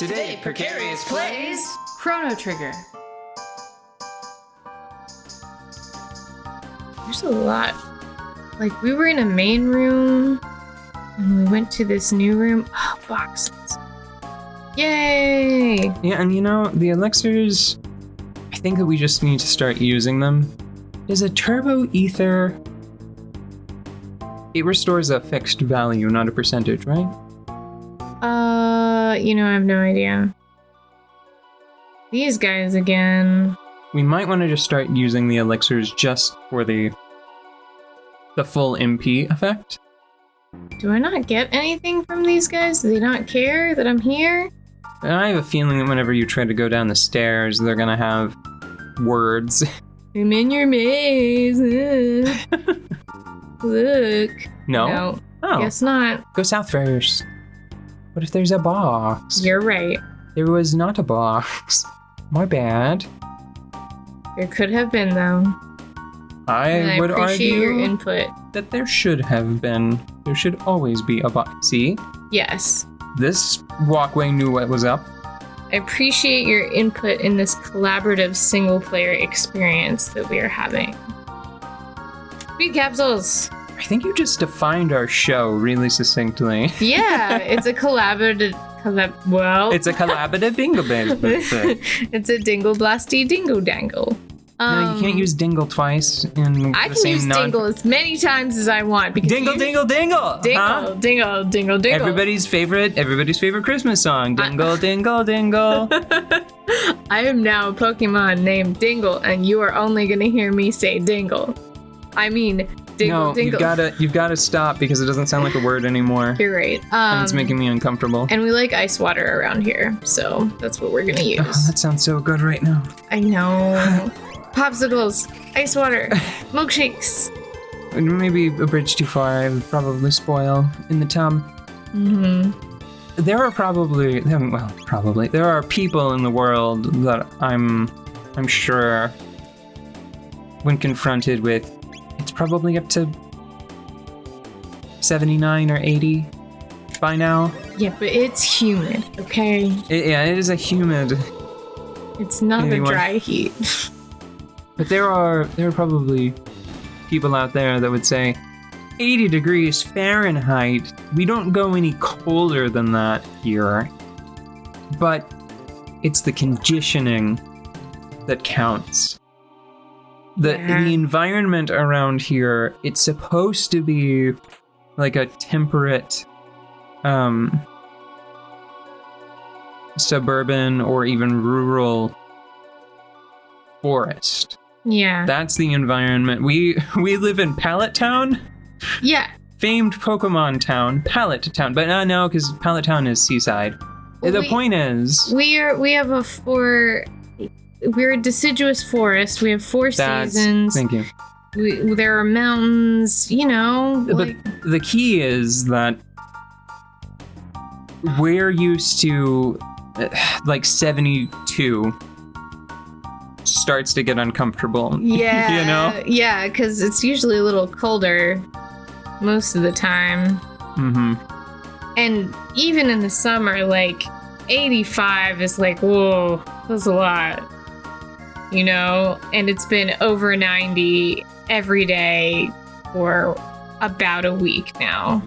Today, Precarious plays Chrono Trigger. There's a lot. Like, we were in a main room, and we went to this new room. Oh, boxes. Yay! Yeah, and you know, the elixirs, I think that we just need to start using them. Is a turbo ether... It restores a fixed value, not a percentage, right? I have no idea. These guys again. We might want to just start using the elixirs just for the full MP effect. Do I not get anything from these guys? Do they not care that I'm here? And I have a feeling that whenever you try to go down the stairs, they're gonna have words. I'm in your maze. Look. No? Oh. Guess not. Go south first. What if there's a box? You're right. There was not a box. My bad. There could have been, though. I would appreciate argue your input. that there should have been. There should always be a box. See? Yes. This walkway knew what was up. I appreciate your input in this collaborative single-player experience that we are having. Speed capsules! I think you just defined our show really succinctly. Yeah, it's a collaborative... It's a collaborative bingo band. It's a dingle blasty dingo dangle. No, you can't use dingle twice in I the can same use dingle as many times as I want because Dingle, dingle, dingle! dingle, Huh? dingle, dingle, dingle. Everybody's favorite Christmas song. Dingle, dingle, dingle. I am now a Pokemon named Dingle, and you are only gonna hear me say Dingle. I mean, Dingle, No, Dingle. you've gotta stop because it doesn't sound like a word anymore. You're right. And it's making me uncomfortable. And we like ice water around here, so that's what we're gonna use. Oh, that sounds so good right now. I know. Popsicles, ice water, milkshakes. Maybe a bridge too far. I would probably spoil in the tub. Mm-hmm. There are people in the world that I'm sure when confronted with, it's probably up to 79 or 80 by now. Yeah, but it's humid, okay? It is a humid. It's not a dry heat. But there are probably people out there that would say 80 degrees Fahrenheit. We don't go any colder than that here. But it's the conditioning that counts. The environment around here, it's supposed to be like a temperate suburban or even rural forest. Yeah. That's the environment. We live in Pallet Town. Yeah. Famed Pokemon town, Pallet Town. But no, because Pallet Town is seaside. Well, the point is... We're a deciduous forest. We have four seasons. Thank you. There are mountains, But the key is that we're used to, 72 starts to get uncomfortable. Yeah. Yeah, because it's usually a little colder most of the time. Mm-hmm. And even in the summer, 85 is whoa, that's a lot. And it's been over 90 every day for about a week now.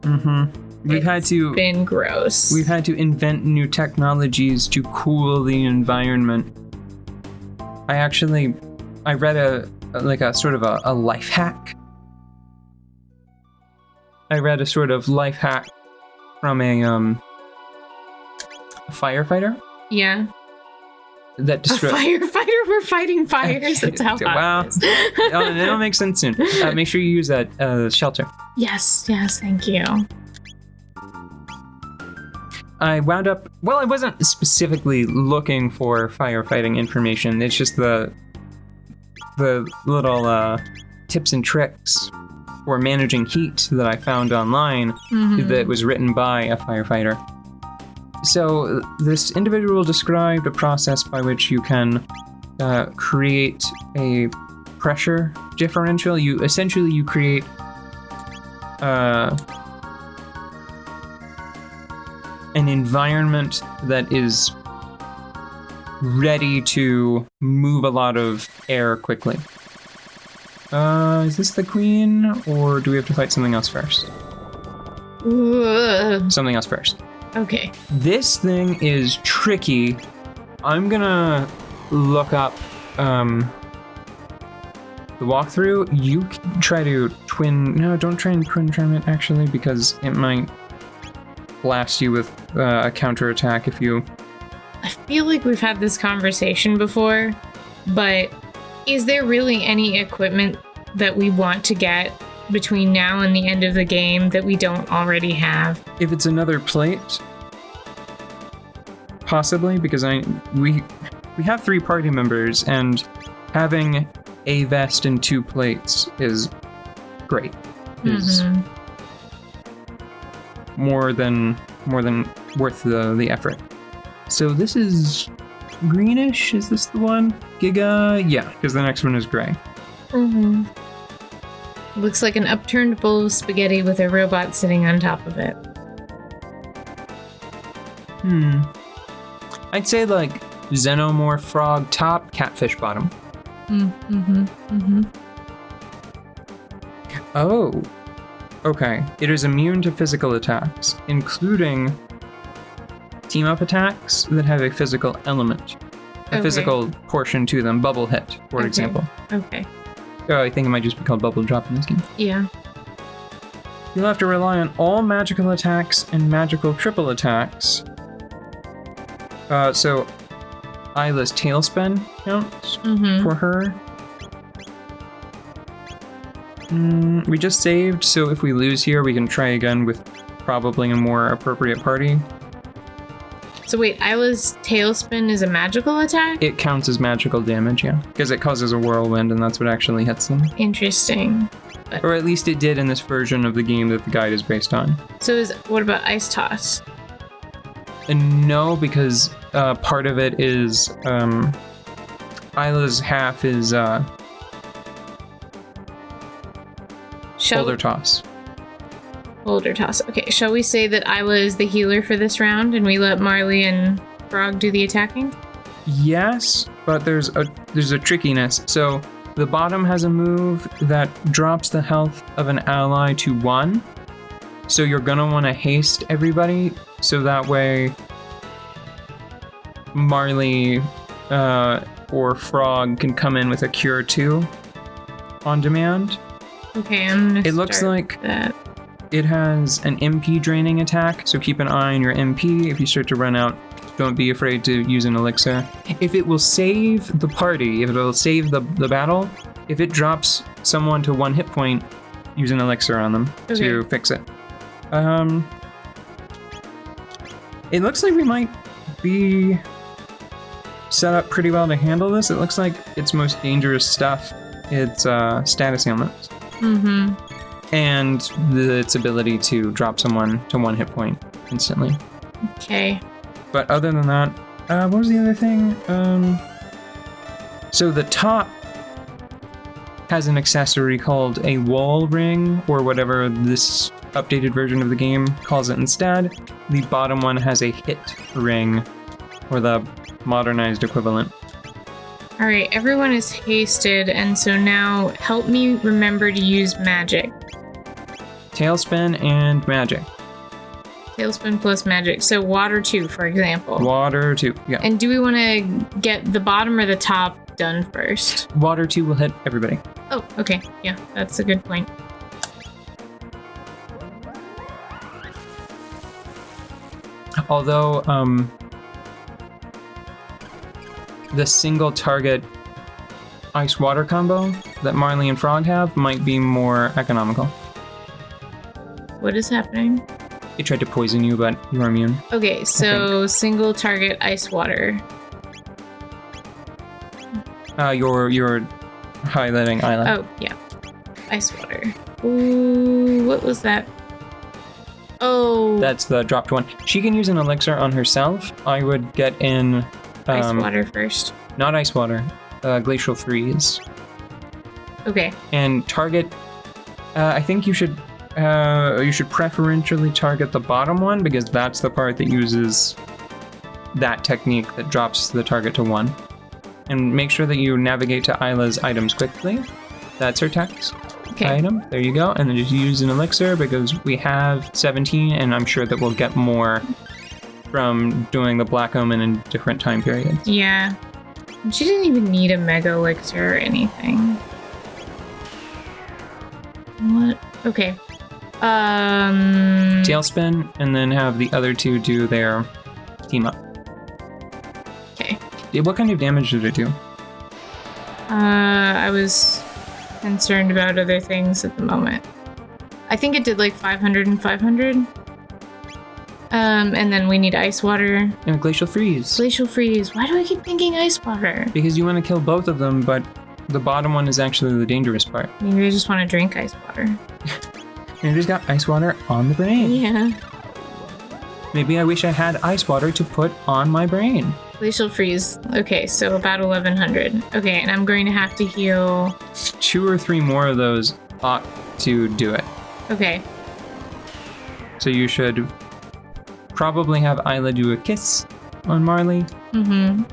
Mm-hmm. It's been gross. We've had to invent new technologies to cool the environment. I read a sort of a life hack. I read a sort of life hack from a firefighter. Yeah. A firefighter? We're fighting fires. That's how hot it is. It'll make sense soon. Make sure you use that shelter. Yes, thank you. I wound up... Well, I wasn't specifically looking for firefighting information. It's just the little tips and tricks for managing heat that I found online that was written by a firefighter. So this individual described a process by which you can create a pressure differential. You create an environment that is ready to move a lot of air quickly. Is this the queen, or do we have to fight something else first? Something else first. Okay. This thing is tricky. I'm gonna look up the walkthrough. You can try to twin... No, don't try and twin trim it, actually, because it might blast you with a counterattack if you... I feel like we've had this conversation before, but is there really any equipment that we want to get between now and the end of the game that we don't already have? If it's another plate, possibly, because we have 3 party members, and having a vest and 2 plates is great. Is more than worth the effort. So this is greenish. Is this the one? Giga? Yeah, because the next one is gray. Looks like an upturned bowl of spaghetti with a robot sitting on top of it. I'd say like xenomorph frog top, catfish bottom. Oh. Okay. It is immune to physical attacks, including team-up attacks that have a physical element. A physical portion to them. Bubble hit, for example. Okay. Oh, I think it might just be called bubble drop in this game. Yeah. You'll have to rely on all magical attacks and magical triple attacks. So Isla's tailspin counts for her. We just saved, so if we lose here, we can try again with probably a more appropriate party. So wait, Isla's tailspin is a magical attack? It counts as magical damage, yeah. Because it causes a whirlwind, and that's what actually hits them. Interesting. Or at least it did in this version of the game that the guide is based on. So what about ice toss? And no, because part of it is Isla's half is shoulder toss. Boulder toss. Okay, shall we say that Isla is the healer for this round and we let Marley and Frog do the attacking? Yes, but there's a trickiness. So the bottom has a move that drops the health of an ally to 1. So you're gonna want to haste everybody, so that way Marley or Frog can come in with a cure 2 on demand. Okay, I'm gonna It looks like that. It has an MP draining attack, so keep an eye on your MP. If you start to run out, don't be afraid to use an elixir. If it will save the party, if it will save the battle, if it drops someone to 1 hit point, use an elixir on them to fix it. It looks like we might be set up pretty well to handle this. It looks like its most dangerous stuff, its status ailments. And its ability to drop someone to 1 hit point instantly. Okay. But other than that, what was the other thing? So the top has an accessory called a wall ring, or whatever this updated version of the game calls it instead. The bottom one has a hit ring, or the modernized equivalent. All right, everyone is hasted, and so now help me remember to use magic. Tailspin and magic. Tailspin plus magic. So water 2, for example. Water 2, yeah. And do we want to get the bottom or the top done first? Water 2 will hit everybody. Oh, okay. Yeah, that's a good point. Although, the single target ice water combo that Marley and Frog have might be more economical. What is happening? It tried to poison you, but you're immune. Okay, so single target ice water. You're highlighting Isla. Oh, yeah. Ice water. Ooh, what was that? Oh. That's the dropped one. She can use an elixir on herself. I would get in... ice water first. Not ice water. Glacial freeze. Okay. And target... I think you should You should preferentially target the bottom one because that's the part that uses that technique that drops the target to 1. And make sure that you navigate to Isla's items quickly. That's her text item. There you go. And then just use an elixir because we have 17 and I'm sure that we'll get more from doing the Black Omen in different time periods. Yeah. She didn't even need a mega elixir or anything. What? Okay. Tailspin, and then have the other two do their team up. Okay. What kind of damage did it do? I was concerned about other things at the moment. I think it did like 500 and 500. And then we need ice water. And glacial freeze. Glacial freeze. Why do I keep thinking ice water? Because you want to kill both of them, but the bottom one is actually the dangerous part. Maybe I just want to drink ice water. And you just got ice water on the brain. Yeah. Maybe I wish I had ice water to put on my brain. Glacial freeze. Okay, so about 1100. Okay, and I'm going to have to heal 2 or 3 more of those ought to do it. Okay. So you should probably have Isla do a kiss on Marley. Mm-hmm.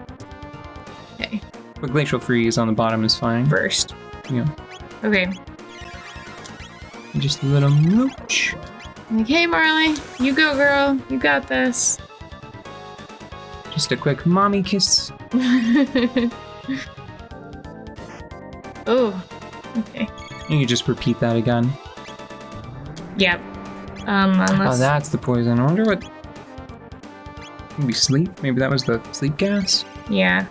Okay. But glacial freeze on the bottom is fine. First. Yeah. Okay. Just a little mooch. Like, hey Marley, you go girl. You got this. Just a quick mommy kiss. Oh. Okay. You can just repeat that again. Yep. Unless... Oh, that's the poison. I wonder what... Maybe sleep? Maybe that was the sleep gas? Yeah.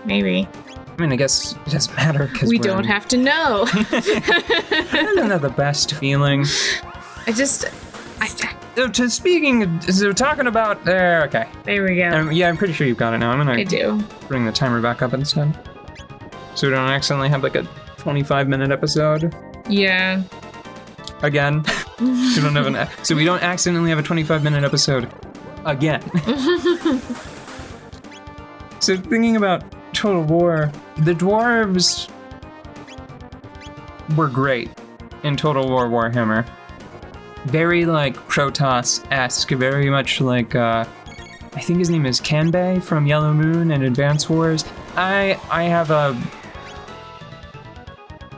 Maybe. I mean, I guess it doesn't matter because we don't have to know. Isn't that the best feeling? So talking about... okay. There we go. Yeah, I'm pretty sure you've got it now. I do. Bring the timer back up instead. So we don't accidentally have like a 25-minute episode. Yeah. Again. We don't have so we don't accidentally have a 25-minute episode. Again. So thinking about Total War, the dwarves were great in Total War Warhammer. Very like Protoss-esque, very much like I think his name is Kanbei from Yellow Moon and Advance Wars. I have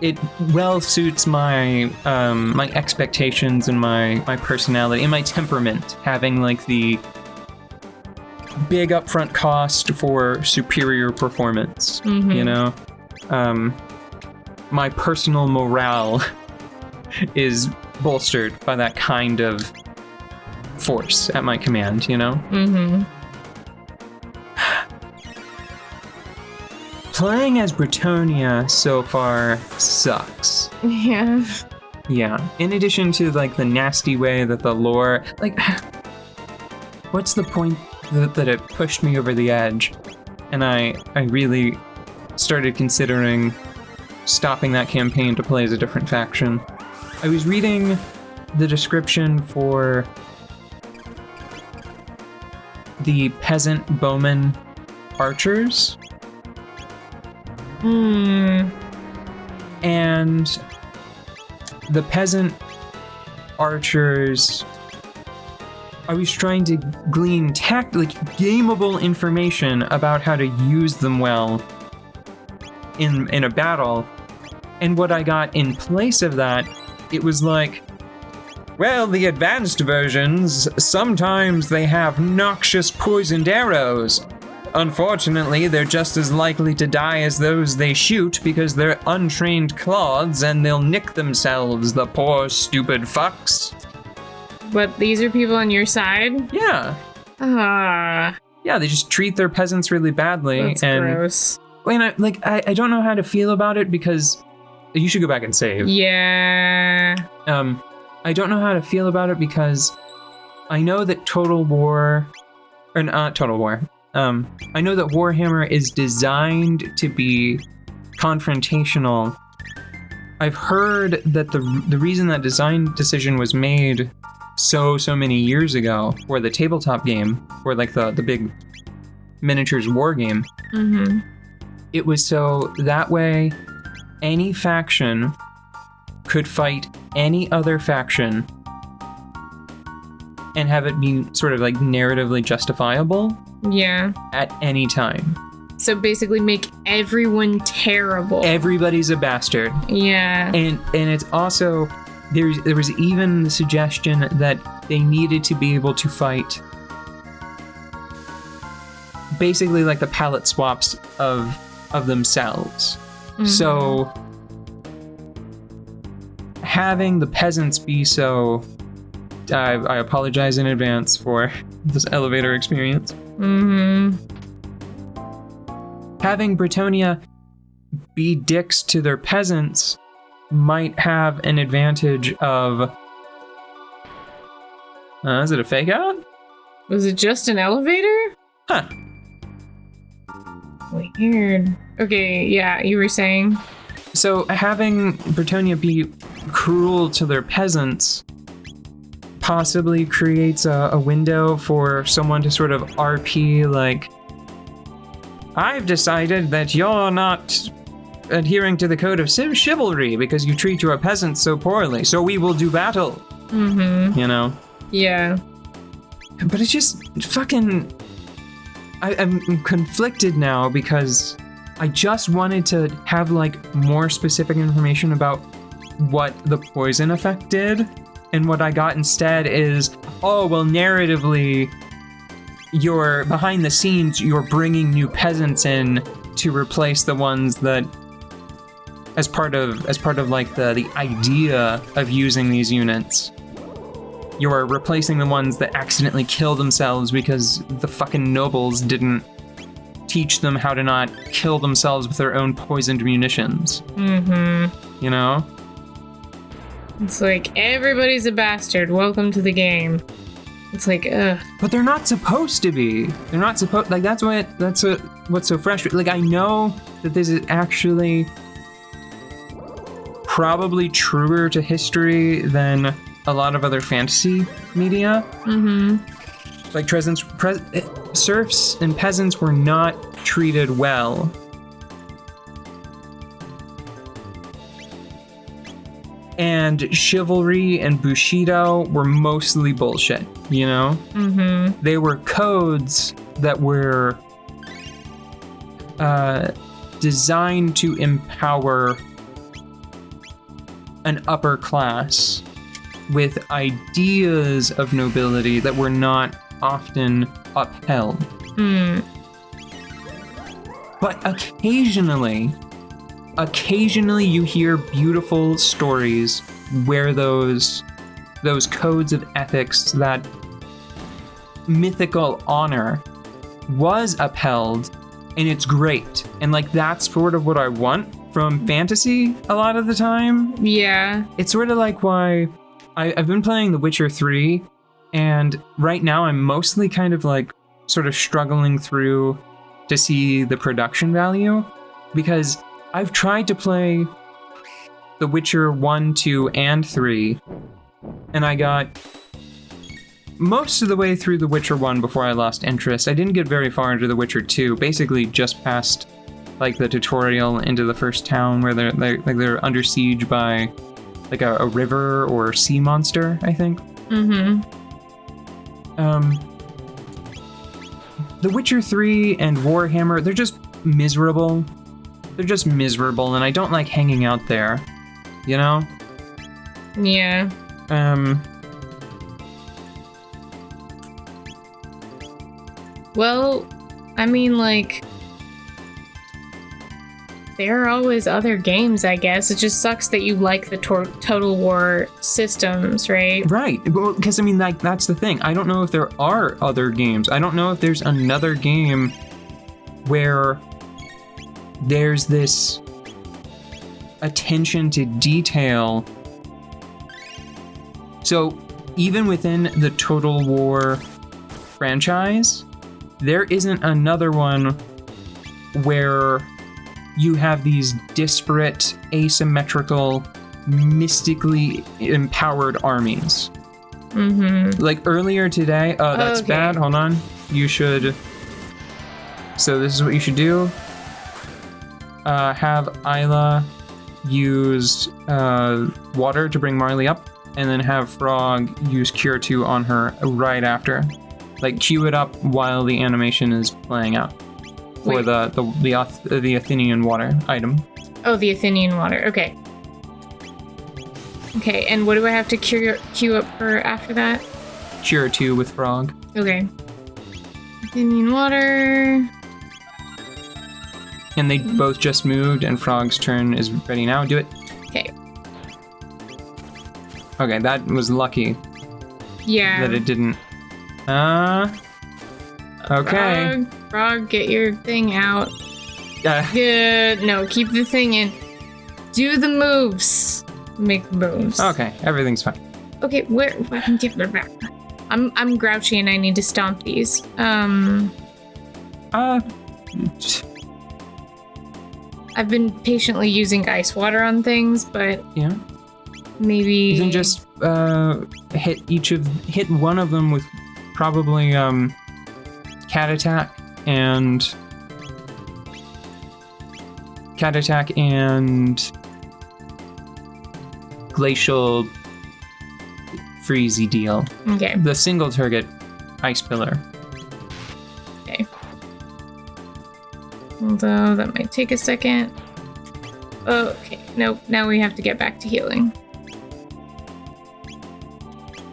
it well suits my my expectations and my personality and my temperament, having like the big upfront cost for superior performance. Mm-hmm. You know, my personal morale is bolstered by that kind of force at my command. You know. Mm-hmm. Playing as Bretonia so far sucks. Yeah. Yeah. In addition to like the nasty way that the lore, like, what's the point that it pushed me over the edge? And I really started considering stopping that campaign to play as a different faction. I was reading the description for the peasant bowman archers. And the peasant archers, I was trying to glean gameable information about how to use them well in a battle. And what I got in place of that, it was like, well, the advanced versions, sometimes they have noxious poisoned arrows. Unfortunately, they're just as likely to die as those they shoot because they're untrained clods and they'll nick themselves, the poor stupid fucks. But these are people on your side? Yeah. Yeah, they just treat their peasants really badly. That's gross. And I don't know how to feel about it because you should go back and save. Yeah. I don't know how to feel about it because I know that Total War, or not Total War. I know that Warhammer is designed to be confrontational. I've heard that the reason that design decision was made so many years ago for the tabletop game, or like the big miniatures war game, mm-hmm. It was so that way any faction could fight any other faction and have it be sort of like narratively justifiable Yeah. at any time. So basically make everyone terrible. Everybody's a bastard. Yeah. And it's also there was even the suggestion that they needed to be able to fight basically like the palette swaps of themselves. Mhm. So having the peasants be so I apologize in advance for this elevator experience. Mm-hmm. Having Britonia be dicks to their peasants might have an advantage of... is it a fake out? Was it just an elevator? Huh. Weird. Okay, yeah, you were saying? So having Britonia be cruel to their peasants possibly creates a window for someone to sort of RP like, I've decided that you're not adhering to the code of chivalry because you treat your peasants so poorly, so we will do battle. Mm-hmm. You know? Yeah. But it's just fucking... I'm conflicted now because I just wanted to have like more specific information about what the poison effect did, and what I got instead is, oh, well, narratively, you're behind the scenes, you're bringing new peasants in to replace the ones that, as part of like the idea of using these units, you're replacing the ones that accidentally kill themselves because the fucking nobles didn't teach them how to not kill themselves with their own poisoned munitions. Mm-hmm. You know? It's like, everybody's a bastard. Welcome to the game. It's like, ugh. But they're not supposed to be. They're not supposed... Like, that's what's so frustrating. Like, I know that this is actually probably truer to history than a lot of other fantasy media. Mm-hmm. Like, serfs and peasants were not treated well. And chivalry and Bushido were mostly bullshit, you know? Mm-hmm. They were codes that were designed to empower an upper class with ideas of nobility that were not often upheld. Mm. But occasionally you hear beautiful stories where those codes of ethics, that mythical honor, was upheld, and it's great. And like, that's sort of what I want from fantasy a lot of the time. Yeah. It's sort of like why I've been playing The Witcher 3, and right now I'm mostly kind of like sort of struggling through to see the production value, because I've tried to play The Witcher 1, 2, and 3, and I got most of the way through The Witcher 1 before I lost interest. I didn't get very far into The Witcher 2, basically just past like the tutorial into the first town where they're under siege by like a river or sea monster, I think. Mm-hmm. The Witcher 3 and Warhammer, they're just miserable. They're just miserable, and I don't like hanging out there, you know? Yeah. Well, I mean, like, there are always other games, I guess. It just sucks that you like the Total War systems, right? Right, well, because I mean, like, that's the thing. I don't know if there are other games. I don't know if there's another game where there's this attention to detail. So even within the Total War franchise, there isn't another one where you have these disparate, asymmetrical, mystically empowered armies. Mm-hmm. Like earlier today, oh, that's Okay. bad. Hold on. You should. So this is what you should do. Have Isla use water to bring Marley up, and then have Frog use Cure 2 on her right after. Like, cue it up while the animation is playing out. For Wait. the Athenian water item. Oh, the Athenian water. Okay. Okay, and what do I have to queue up for after that? Cure 2 with Frog. Okay. Athenian water. And they both just moved, and Frog's turn is ready now. Do it. Okay. Okay, that was lucky Yeah. that it didn't. Okay. Frog, get your thing out. Uh, Good. No, keep the thing in. Do the moves. Make the moves. okay, everything's fine. Okay, where I can get her back. I'm grouchy and I need to stomp these. I've been patiently using ice water on things, but Yeah. maybe You can just hit one of them with probably cat attack and glacial freezy deal. Okay. The single target ice pillar. Okay. Although that might take a second. Okay. Nope. Now we have to get back to healing.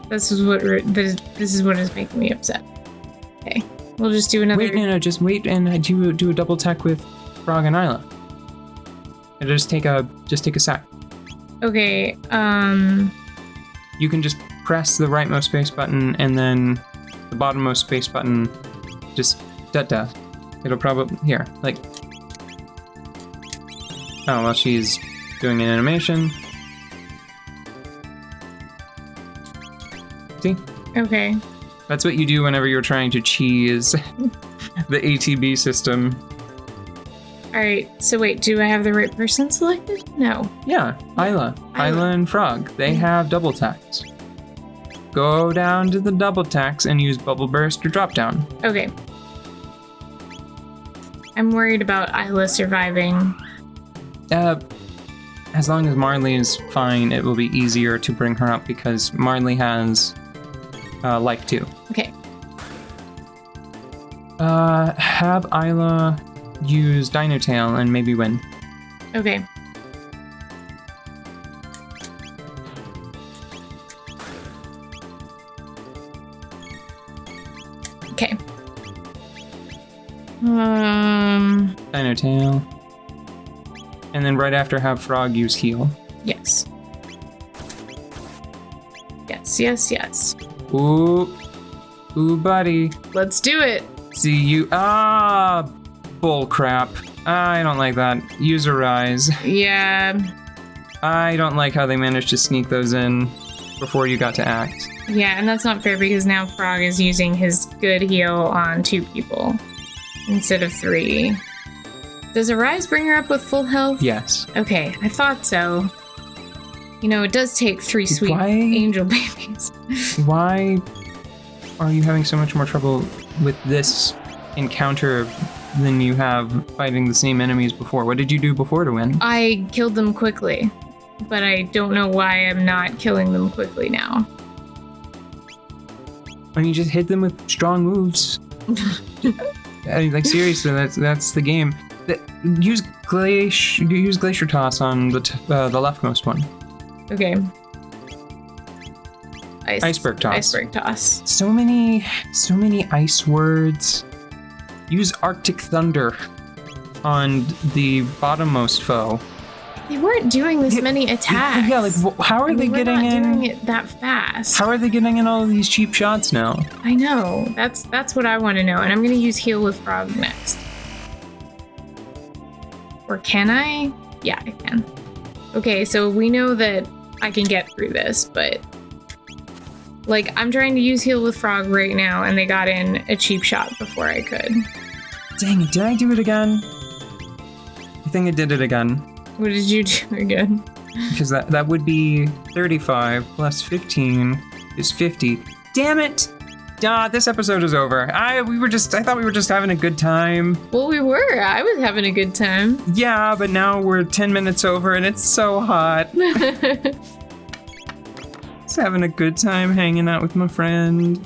This is what is making me upset. Okay. We'll just do another. Wait, no, just wait and do a double tech with Frog and Isla. It'll just take a sec. Okay. You can just press the rightmost space button and then the bottommost space button. Just da. It'll probably here like. Oh well, she's doing an animation. See? Okay. That's what you do whenever you're trying to cheese the ATB system. All right. So wait, do I have the right person selected? No. Yeah, Isla and Frog. They have double tacks. Go down to the double tacks and use Bubble Burst or Drop Down. Okay. I'm worried about Isla surviving. As long as Marley is fine, it will be easier to bring her up because Marley has life too. Okay. Have Isla use Dino Tail and maybe win. Okay. Okay. Dino Tail. And then right after have Frog use Heal. Yes. Yes. Ooh, buddy. Let's do it. See you. Bull crap. I don't like that. User Rise. Yeah. I don't like how they managed to sneak those in before you got to act. Yeah, and that's not fair because now Frog is using his good heal on 2 people instead of 3. Does Arise bring her up with full health? Yes. Okay, I thought so. You know, it does take 3 sweet angel babies. Why are you having so much more trouble with this encounter than you have fighting the same enemies before? What did you do before to win? I killed them quickly, but I don't know why I'm not killing them quickly now. I mean, you just hit them with strong moves. I mean, like seriously, that's the game. Use Glacier Toss on the leftmost one. Okay. Iceberg Toss. Iceberg Toss. So many ice words. Use Arctic Thunder on the bottommost foe. They weren't doing this many attacks. Yeah, like how are they getting in? Doing it that fast. How are they getting in all of these cheap shots now? I know. That's what I want to know, and I'm gonna use Heal with Frog next. Or can I? Yeah, I can. Okay, so we know that I can get through this, but like I'm trying to use Heal with Frog right now, and they got in a cheap shot before I could. Dang it! Did I do it again? I think I did it again. What did you do again? Because that would be 35 plus 15 is 50. Damn it! This episode is over. I thought we were just having a good time. Well, we were. I was having a good time. Yeah, but now we're 10 minutes over and it's so hot. Just having a good time hanging out with my friend.